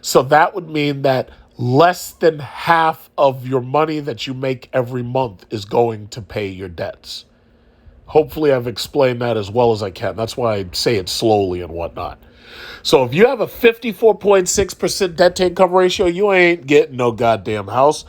[SPEAKER 2] So that would mean that less than half of your money that you make every month is going to pay your debts. Hopefully I've explained that as well as I can. That's why I say it slowly and whatnot. So if you have a 54.6% debt to income ratio, you ain't getting no goddamn house.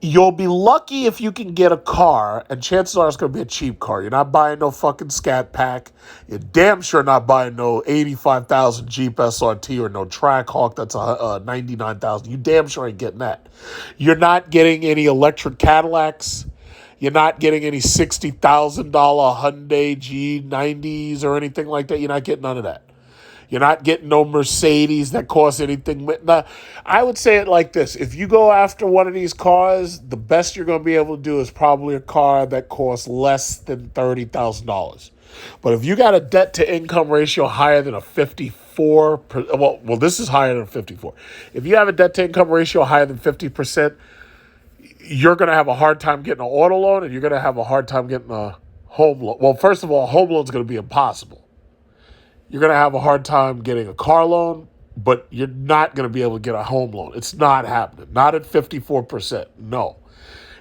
[SPEAKER 2] You'll be lucky if you can get a car, and chances are it's going to be a cheap car. You're not buying no fucking Scat Pack. You're damn sure not buying no 85,000 Jeep SRT or no Trackhawk that's a 99,000. You damn sure ain't getting that. You're not getting any electric Cadillacs. You're not getting any $60,000 Hyundai G90s or anything like that. You're not getting none of that. You're not getting no Mercedes that costs anything. Now, I would say it like this. If you go after one of these cars, the best you're going to be able to do is probably a car that costs less than $30,000. But if you got a debt to income ratio higher than a 54, well, this is higher than 54. If you have a debt to income ratio higher than 50%, you're going to have a hard time getting an auto loan and you're going to have a hard time getting a home loan. Well, first of all, a home loan is going to be impossible. You're going to have a hard time getting a car loan, but you're not going to be able to get a home loan. It's not happening. Not at 54%. No.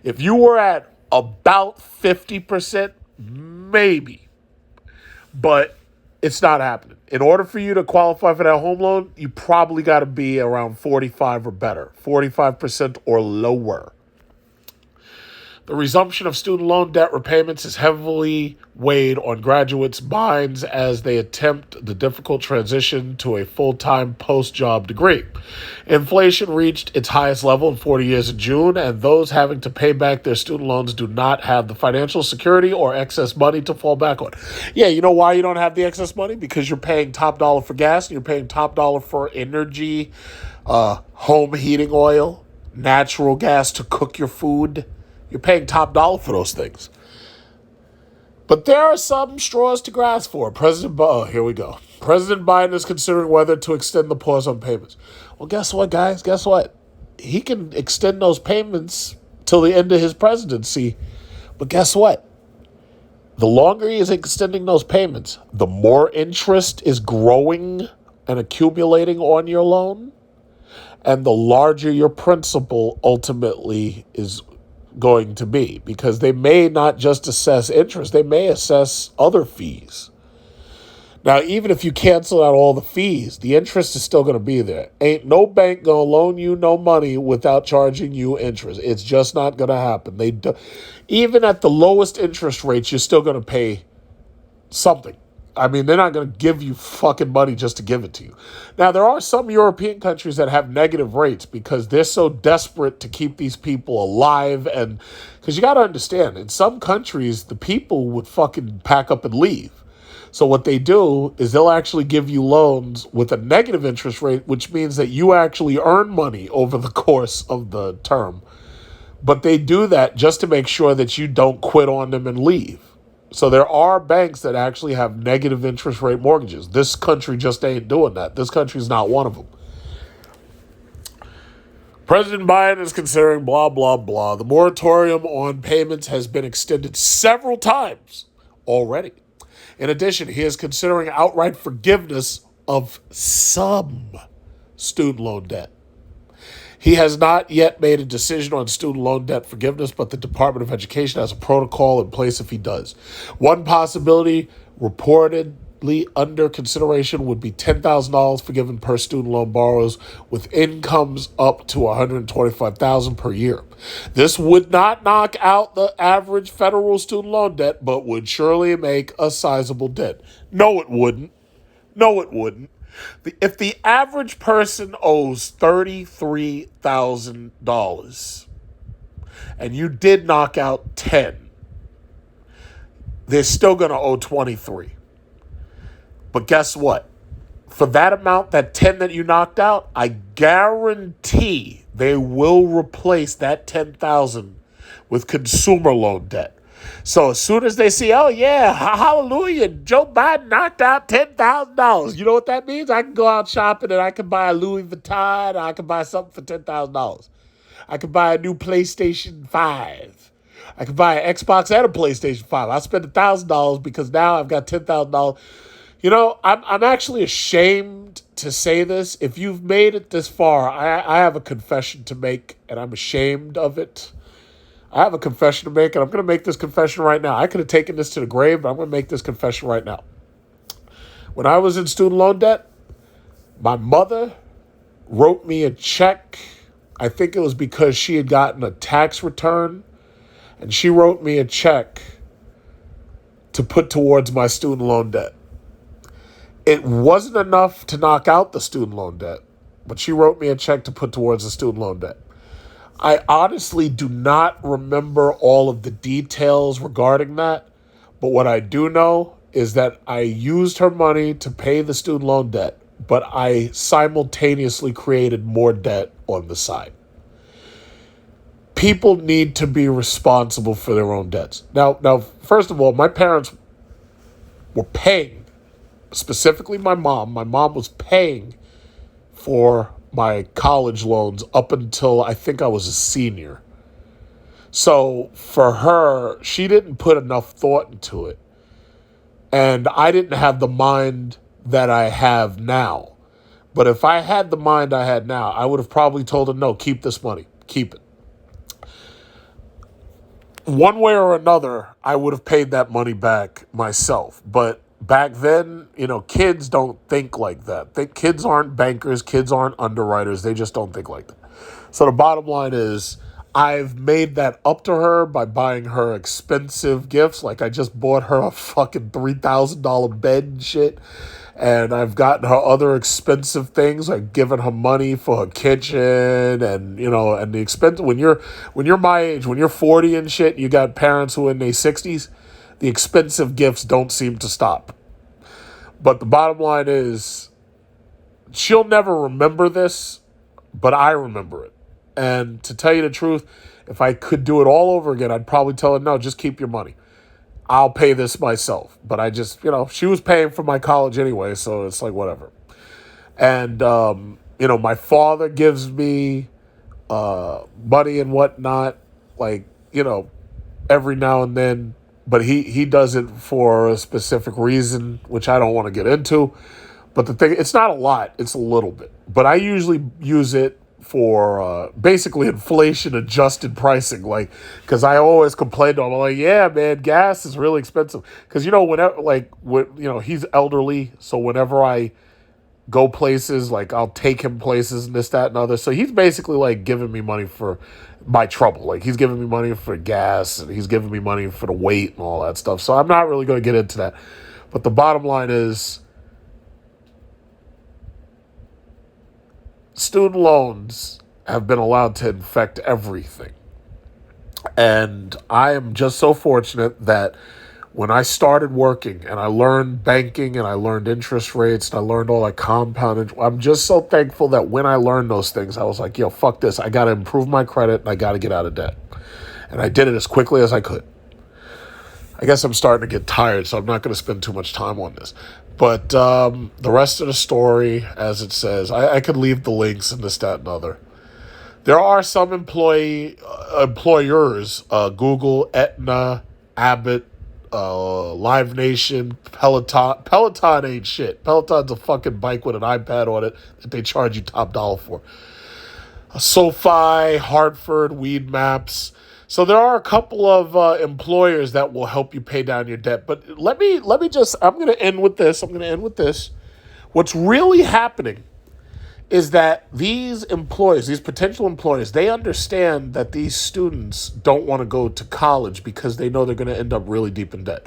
[SPEAKER 2] If you were at about 50%, maybe. But it's not happening. In order for you to qualify for that home loan, you probably got to be around 45 or better. 45% or lower. The resumption of student loan debt repayments is heavily weighed on graduates' minds as they attempt the difficult transition to a full-time post-job degree. Inflation reached its highest level in 40 years in June, and those having to pay back their student loans do not have the financial security or excess money to fall back on. Yeah, you know why you don't have the excess money? Because you're paying top dollar for gas, and you're paying top dollar for energy, home heating oil, natural gas to cook your food. You're paying top dollar for those things. But there are some straws to grasp for. Here we go. President Biden is considering whether to extend the pause on payments. Well, guess what, guys? Guess what? He can extend those payments till the end of his presidency. But guess what? The longer he is extending those payments, the more interest is growing and accumulating on your loan, and the larger your principal ultimately is going to be, because they may not just assess interest, they may assess other fees. Now, even if you cancel out all the fees, the interest is still going to be there. Ain't no bank going to loan you no money without charging you interest. It's just not going to happen. Even at the lowest interest rates, you're still going to pay something. I mean, they're not going to give you fucking money just to give it to you. Now, there are some European countries that have negative rates because they're so desperate to keep these people alive. And because you got to understand, in some countries, the people would fucking pack up and leave. So what they do is they'll actually give you loans with a negative interest rate, which means that you actually earn money over the course of the term. But they do that just to make sure that you don't quit on them and leave. So there are banks that actually have negative interest rate mortgages. This country just ain't doing that. This country's not one of them. President Biden is considering blah, blah, blah. The moratorium on payments has been extended several times already. In addition, he is considering outright forgiveness of some student loan debt. He has not yet made a decision on student loan debt forgiveness, but the Department of Education has a protocol in place if he does. One possibility reportedly under consideration would be $10,000 forgiven per student loan borrowers with incomes up to $125,000 per year. This would not knock out the average federal student loan debt, but would surely make a sizable dent. No, it wouldn't. No, it wouldn't. If the average person owes $33,000 and you did knock out 10, they're still going to owe 23. But guess what? For that amount, that 10 that you knocked out, I guarantee they will replace that 10,000 with consumer loan debt. So as soon as they see, oh yeah, hallelujah, Joe Biden knocked out $10,000. You know what that means? I can go out shopping and I can buy a Louis Vuitton. I can buy something for $10,000. I can buy a new PlayStation 5. I can buy an Xbox and a PlayStation 5. I spend $1,000 because now I've got $10,000. You know, I'm actually ashamed to say this. If you've made it this far, I have a confession to make, and I'm ashamed of it. I have a confession to make, and I'm going to make this confession right now. I could have taken this to the grave, but I'm going to make this confession right now. When I was in student loan debt, my mother wrote me a check. I think it was because she had gotten a tax return, and she wrote me a check to put towards my student loan debt. It wasn't enough to knock out the student loan debt, but she wrote me a check to put towards the student loan debt. I honestly do not remember all of the details regarding that, but what I do know is that I used her money to pay the student loan debt, but I simultaneously created more debt on the side. People need to be responsible for their own debts. Now, first of all, my parents were paying, specifically my mom. My mom was paying for my college loans up until I think I was a senior. So for her, she didn't put enough thought into it. And I didn't have the mind that I have now. But if I had the mind I had now, I would have probably told her, no, keep this money. Keep it. One way or another, I would have paid that money back myself. But back then, kids don't think like that. Kids aren't bankers. Kids aren't underwriters. They just don't think like that. So the bottom line is I've made that up to her by buying her expensive gifts. Like I just bought her a fucking $3,000 bed and shit. And I've gotten her other expensive things, like giving her money for her kitchen and, and the expense. When you're my age, when you're 40 and shit, you got parents who are in their 60s, the expensive gifts don't seem to stop. But the bottom line is, she'll never remember this, but I remember it. And to tell you the truth, if I could do it all over again, I'd probably tell her, no, just keep your money. I'll pay this myself. But I just, she was paying for my college anyway, so it's like whatever. And, my father gives me money and whatnot, like, every now and then. But he does it for a specific reason, which I don't want to get into. But the thing, it's not a lot. It's a little bit. But I usually use it for basically inflation-adjusted pricing. Like, because I always complain to him, I'm like, yeah, man, gas is really expensive. Because, whenever, he's elderly. So whenever I go places, like, I'll take him places and this, that, and other. So he's basically, like, giving me money for my trouble. Like, he's giving me money for gas, and he's giving me money for the weight and all that stuff. So I'm not really going to get into that. But the bottom line is, student loans have been allowed to infect everything. And I am just so fortunate that when I started working and I learned banking and I learned interest rates and I learned all that compounded, I'm just so thankful that when I learned those things, I was like, yo, fuck this. I got to improve my credit and I got to get out of debt. And I did it as quickly as I could. I guess I'm starting to get tired, so I'm not going to spend too much time on this. But the rest of the story, as it says, I could leave the links and this, that, and other. There are some employers, Google, Aetna, Abbott, Live Nation, Peloton. Peloton ain't shit. Peloton's a fucking bike with an iPad on it that they charge you top dollar for. SoFi, Hartford, Weed Maps. So there are a couple of employers that will help you pay down your debt. But let me just, I'm going to end with this. What's really happening is that these employers, these potential employers, they understand that these students don't want to go to college because they know they're going to end up really deep in debt.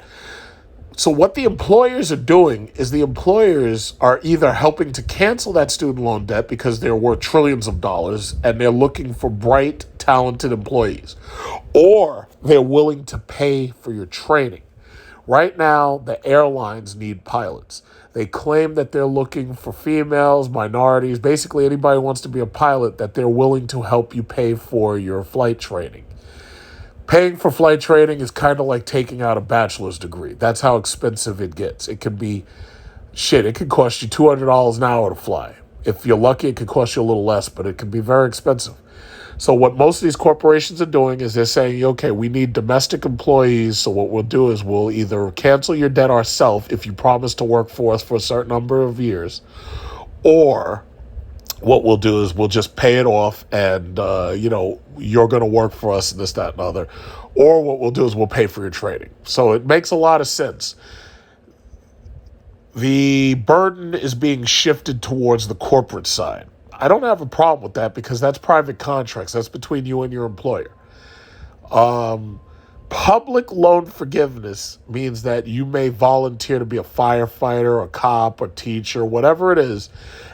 [SPEAKER 2] So what the employers are doing is the employers are either helping to cancel that student loan debt because they're worth trillions of dollars and they're looking for bright, talented employees, or they're willing to pay for your training. Right now, the airlines need pilots. They claim that they're looking for females, minorities, basically anybody who wants to be a pilot, that they're willing to help you pay for your flight training. Paying for flight training is kind of like taking out a bachelor's degree. That's how expensive it gets. It can be, it could cost you $200 an hour to fly. If you're lucky, it could cost you a little less, but it can be very expensive. So what most of these corporations are doing is they're saying, okay, we need domestic employees. So what we'll do is we'll either cancel your debt ourselves if you promise to work for us for a certain number of years, or what we'll do is we'll just pay it off and, you're going to work for us and this, that, and other. Or what we'll do is we'll pay for your training. So it makes a lot of sense. The burden is being shifted towards the corporate side. I don't have a problem with that because that's private contracts. That's between you and your employer. Public loan forgiveness means that you may volunteer to be a firefighter, a cop, a teacher, whatever it is,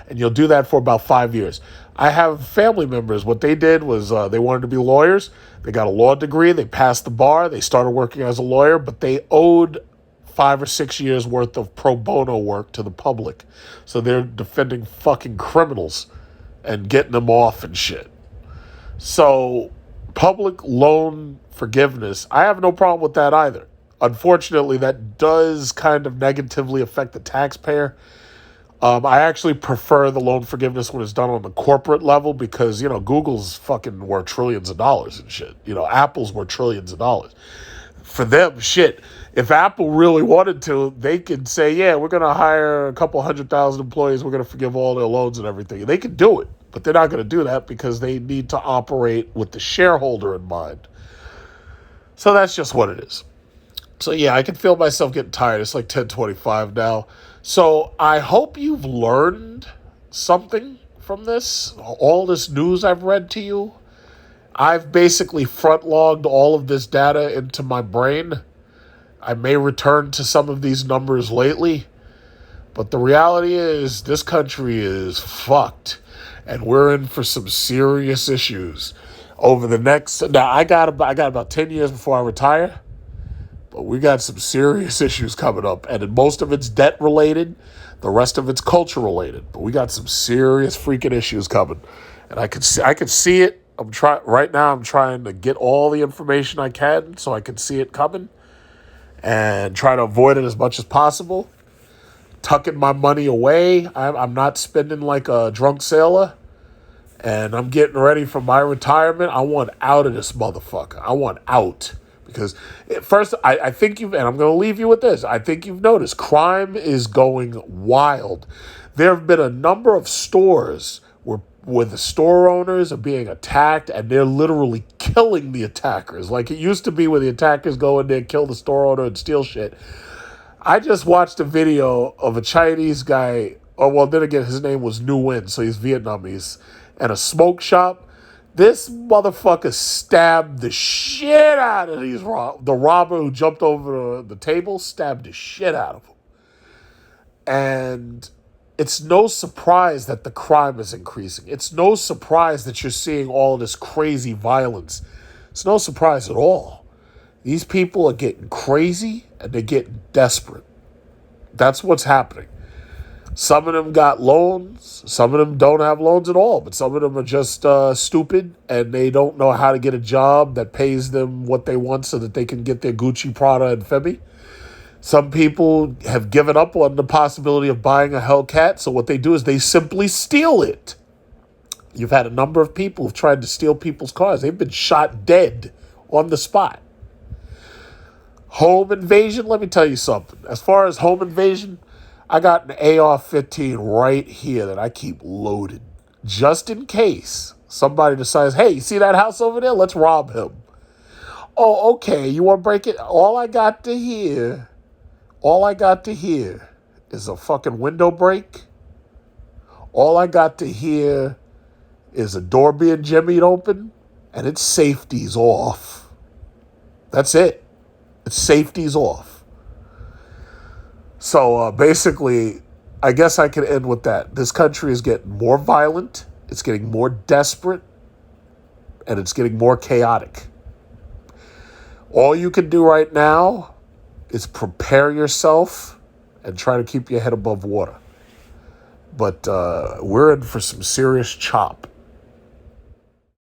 [SPEAKER 2] and you'll do that for about 5 years. I have family members. What they did was they wanted to be lawyers. They got a law degree. They passed the bar. They started working as a lawyer, but they owed 5 or 6 years worth of pro bono work to the public. So they're defending fucking criminals and getting them off and shit. So public loan forgiveness, I have no problem with that either. Unfortunately, that does kind of negatively affect the taxpayer. I actually prefer the loan forgiveness when it's done on the corporate level because, Google's fucking worth trillions of dollars and shit. Apple's worth trillions of dollars. For them, if Apple really wanted to, they could say, yeah, we're going to hire a couple 100,000 employees. We're going to forgive all their loans and everything. They could do it, but they're not going to do that because they need to operate with the shareholder in mind. So that's just what it is. So yeah, I can feel myself getting tired. It's like 10:25 now. So I hope you've learned something from this, all this news I've read to you. I've basically front-logged all of this data into my brain. I may return to some of these numbers lately, but the reality is this country is fucked, and we're in for some serious issues over the next. Now I got about 10 years before I retire, but we got some serious issues coming up, and most of it's debt related, the rest of it's culture related. But we got some serious freaking issues coming, and I could see it. Right now. I'm trying to get all the information I can so I can see it coming, and try to avoid it as much as possible. Tucking my money away. I'm not spending like a drunk sailor, and I'm getting ready for my retirement. I want out of this motherfucker. I want out. Because first, I think and I'm going to leave you with this. I think you've noticed crime is going wild. There have been a number of stores where the store owners are being attacked and they're literally killing the attackers. Like it used to be where the attackers go in there, kill the store owner and steal shit. I just watched a video of a Chinese guy. Oh, well, then again, his name was Nguyen, so he's Vietnamese. And a smoke shop. This motherfucker stabbed the shit out of the robber who jumped over the table, stabbed the shit out of him. And it's no surprise that the crime is increasing. It's no surprise that you're seeing all this crazy violence. It's no surprise at all. These people are getting crazy and they're getting desperate. That's what's happening. Some of them got loans. Some of them don't have loans at all. But some of them are just stupid and they don't know how to get a job that pays them what they want so that they can get their Gucci, Prada, and Femi. Some people have given up on the possibility of buying a Hellcat. So what they do is they simply steal it. You've had a number of people who've tried to steal people's cars. They've been shot dead on the spot. Home invasion, let me tell you something. As far as home invasion, I got an AR-15 right here that I keep loaded. Just in case somebody decides, hey, you see that house over there? Let's rob him. Oh, okay, you want to break it? All I got to hear is a fucking window break. All I got to hear is a door being jimmied open, and its safety's off. That's it. Its safety's off. So basically, I guess I can end with that. This country is getting more violent, it's getting more desperate, and it's getting more chaotic. All you can do right now is prepare yourself and try to keep your head above water. But we're in for some serious chop.